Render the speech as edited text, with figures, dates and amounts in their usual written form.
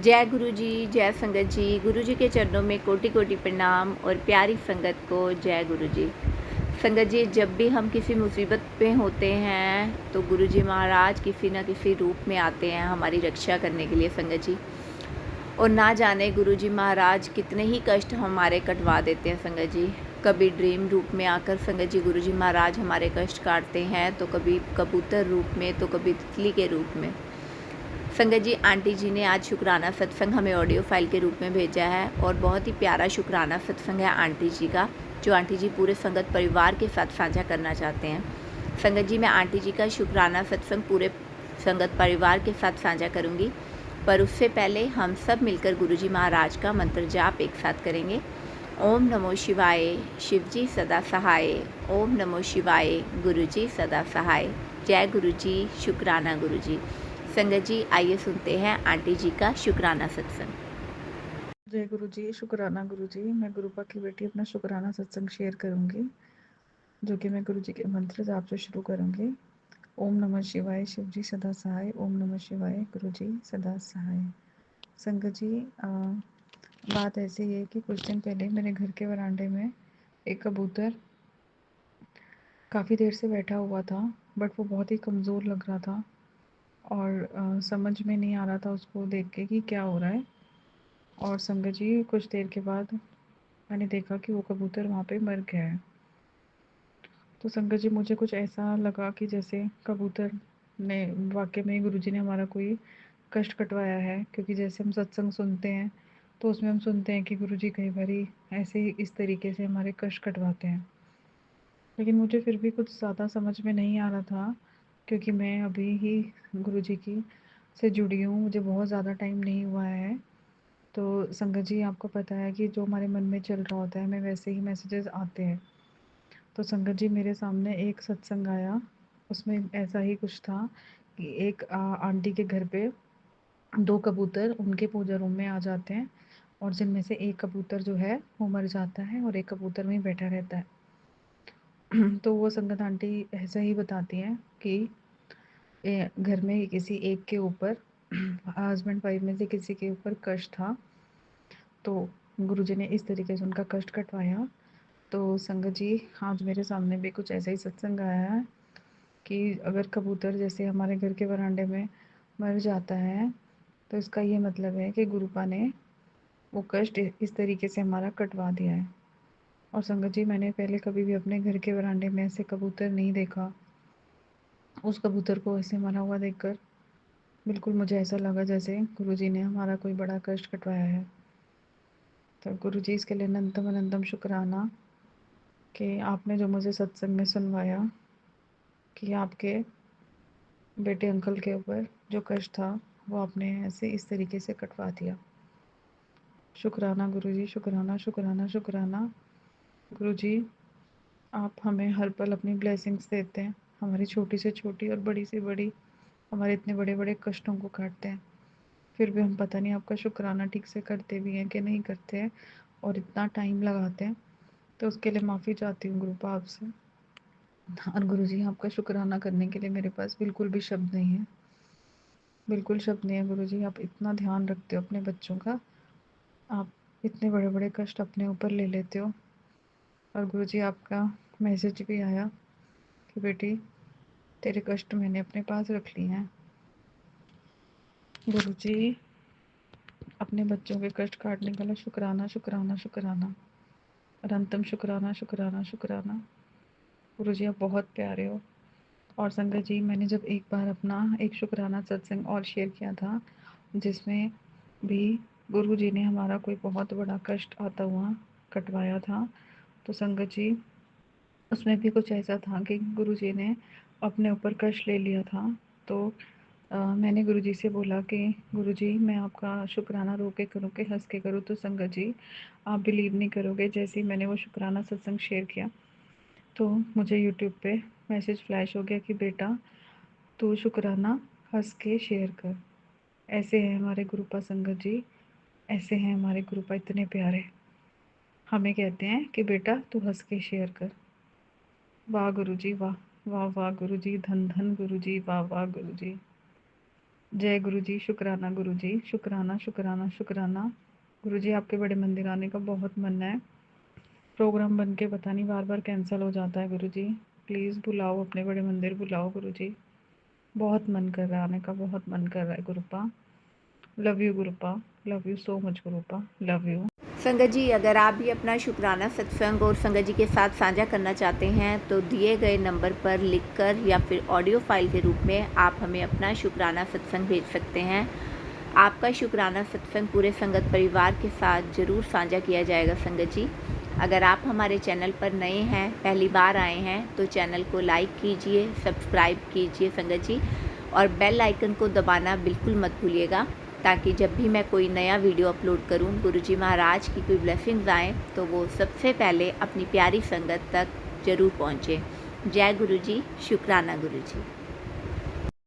जय गुरु जी, जय संगत जी। गुरु जी के चरणों में कोटि कोटि प्रणाम और प्यारी संगत को जय गुरु जी। संगत जी, जब भी हम किसी मुसीबत में होते हैं तो गुरु जी महाराज किसी न किसी रूप में आते हैं हमारी रक्षा करने के लिए संगत जी। और ना जाने गुरु जी महाराज कितने ही कष्ट हमारे कटवा देते हैं संगत जी। कभी ड्रीम रूप में आकर संगत जी गुरु जी महाराज हमारे कष्ट काटते हैं, तो कभी कबूतर रूप में, तो कभी तितली के रूप में। संगत जी, आंटी जी ने आज शुक्राना सत्संग हमें ऑडियो फाइल के रूप में भेजा है और बहुत ही प्यारा शुक्राना सत्संग है आंटी जी का, जो आंटी जी पूरे संगत परिवार के साथ साझा करना चाहते हैं। संगत जी, मैं आंटी जी का शुक्राना सत्संग पूरे संगत परिवार के साथ साझा करूंगी, पर उससे पहले हम सब मिलकर गुरु जी महाराज का मंत्र जाप एक साथ करेंगे। ओम नमो शिवाय, शिव जी सदा सहाय। ओम नमो शिवाय, गुरु जी सदा सहाय। जय गुरु जी, शुक्राना गुरु जी। संगत जी, आइए सुनते हैं आंटी जी का शुक्राना सत्संग। जय गुरु जी, शुक्राना गुरु जी। मैं गुरुपा की बेटी अपना शुक्राना सत्संग शेयर करूंगी, जो कि मैं गुरु जी के मंत्र जाप से शुरू करूंगी। ओम नमः शिवाय, शिव जी सदा सहाय। ओम नमः शिवाय, गुरु जी सदा सहाय। संगत जी, बात ऐसी है कि कुछ दिन पहले मेरे घर के वरांडे में एक कबूतर काफ़ी देर से बैठा हुआ था, बट वो बहुत ही कमज़ोर लग रहा था और समझ में नहीं आ रहा था उसको देख के कि क्या हो रहा है। और संगत जी, कुछ देर के बाद मैंने देखा कि वो कबूतर वहाँ पे मर गया है। तो संगत जी, मुझे कुछ ऐसा लगा कि जैसे कबूतर ने वाकई में गुरुजी ने हमारा कोई कष्ट कटवाया है, क्योंकि जैसे हम सत्संग सुनते हैं तो उसमें हम सुनते हैं कि गुरुजी कई बारी ऐसे ही इस तरीके से हमारे कष्ट कटवाते हैं। लेकिन मुझे फिर भी कुछ ज़्यादा समझ में नहीं आ रहा था, क्योंकि मैं अभी ही गुरुजी की से जुड़ी हूँ, मुझे बहुत ज़्यादा टाइम नहीं हुआ है। तो संगत जी, आपको पता है कि जो हमारे मन में चल रहा होता है हमें वैसे ही मैसेजेस आते हैं। तो संगत जी, मेरे सामने एक सत्संग आया, उसमें ऐसा ही कुछ था कि एक आंटी के घर पे दो कबूतर उनके पूजा रूम में आ जाते हैं, और जिनमें से एक कबूतर जो है वो मर जाता है और एक कबूतर वहीं बैठा रहता है। तो वो संगत आंटी ऐसा ही बताती हैं कि घर में किसी एक के ऊपर हस्बैंड वाइफ में से किसी के ऊपर कष्ट था, तो गुरुजी ने इस तरीके से उनका कष्ट कटवाया। तो संगत जी, आज मेरे सामने भी कुछ ऐसा ही सत्संग आया है कि अगर कबूतर जैसे हमारे घर के वरांडे में मर जाता है, तो इसका ये मतलब है कि गुरुपा ने वो कष्ट इस तरीके से हमारा कटवा दिया है। और संगत जी, मैंने पहले कभी भी अपने घर के वरांडे में ऐसे कबूतर नहीं देखा। उस कबूतर को ऐसे मरा हुआ देखकर बिल्कुल मुझे ऐसा लगा जैसे गुरुजी ने हमारा कोई बड़ा कष्ट कटवाया है। तो गुरुजी, इसके लिए अनंतम अनंतम शुक्राना कि आपने जो मुझे सत्संग में सुनवाया कि आपके बेटे अंकल के ऊपर जो कष्ट था वो आपने ऐसे इस तरीके से कटवा दिया। शुक्राना गुरुजी, शुक्राना शुक्राना शुक्राना। गुरुजी, आप हमें हर पल अपनी ब्लेसिंग्स देते हैं, हमारी छोटी से छोटी और बड़ी से बड़ी हमारे इतने बड़े बड़े कष्टों को काटते हैं। फिर भी हम पता नहीं आपका शुक्राना ठीक से करते भी हैं कि नहीं करते हैं, और इतना टाइम लगाते हैं, तो उसके लिए माफ़ी चाहती हूँ गुरुपा आपसे। और गुरुजी, आपका शुक्राना करने के लिए मेरे पास बिल्कुल भी शब्द नहीं है, बिल्कुल शब्द नहीं है। गुरुजी, आप इतना ध्यान रखते हो अपने बच्चों का, आप इतने बड़े बड़े कष्ट अपने ऊपर ले लेते हो। और गुरुजी, आपका मैसेज भी आया कि बेटी, तेरे कष्ट मैंने अपने पास रख लिए हैं। गुरुजी, अपने बच्चों के कष्ट काटने का लिए शुक्राना शुक्राना शुक्राना, अनंतम शुक्राना शुक्राना शुक्राना। गुरुजी, आप बहुत प्यारे हो। और संगत जी, मैंने जब एक बार अपना एक शुक्राना सत्संग और शेयर किया था, जिसमें भी गुरु जी ने हमारा कोई बहुत बड़ा कष्ट आता हुआ कटवाया था, तो संगत जी, उसमें भी कुछ ऐसा था कि गुरु जी ने अपने ऊपर कष्ट ले लिया था। तो मैंने गुरु जी से बोला कि गुरु जी, मैं आपका शुक्राना रो के करूँ कि हंस के करूँ। तो संगत जी, आप बिलीव नहीं करोगे, जैसे ही मैंने वो शुक्राना सत्संग शेयर किया तो मुझे यूट्यूब पे मैसेज फ्लैश हो गया कि बेटा, तू शुक्राना हंस के शेयर कर। ऐसे हैं हमारे गुरुपा संगत जी, ऐसे हैं हमारे गुरुपा, इतने प्यारे। हमें कहते हैं कि बेटा तू हंस के शेयर कर। वाह गुरु जी, वाह वाह वाह गुरु जी, धन धन गुरु जी, वाह वाह गुरु जी। जय गुरु जी, शुक्राना गुरु जी, शुक्राना शुक्राना शुक्राना। गुरु जी आपके बड़े मंदिर आने का बहुत मन है। प्रोग्राम बन के पता नहीं बार बार कैंसिल हो जाता है गुरु जी। प्लीज़ बुलाओ, अपने बड़े मंदिर बुलाओ गुरु जी। बहुत मन कर रहा है आने का, बहुत मन कर रहा है Gurupa. Love you Gurupa, love you so much Gurupa, love you. संगत जी, अगर आप भी अपना शुक्राना सत्संग और संगत जी के साथ साझा करना चाहते हैं तो दिए गए नंबर पर लिखकर या फिर ऑडियो फाइल के रूप में आप हमें अपना शुक्राना सत्संग भेज सकते हैं। आपका शुक्राना सत्संग पूरे संगत परिवार के साथ ज़रूर साझा किया जाएगा। संगत जी, अगर आप हमारे चैनल पर नए हैं, पहली बार आए हैं, तो चैनल को लाइक कीजिए, सब्सक्राइब कीजिए संगत जी, और बेल आइकन को दबाना बिल्कुल मत भूलिएगा, ताकि जब भी मैं कोई नया वीडियो अपलोड करूं, गुरुजी महाराज की कोई ब्लेसिंग्स आएँ तो वो सबसे पहले अपनी प्यारी संगत तक ज़रूर पहुँचे। जय गुरु जी, शुक्राना गुरु जी।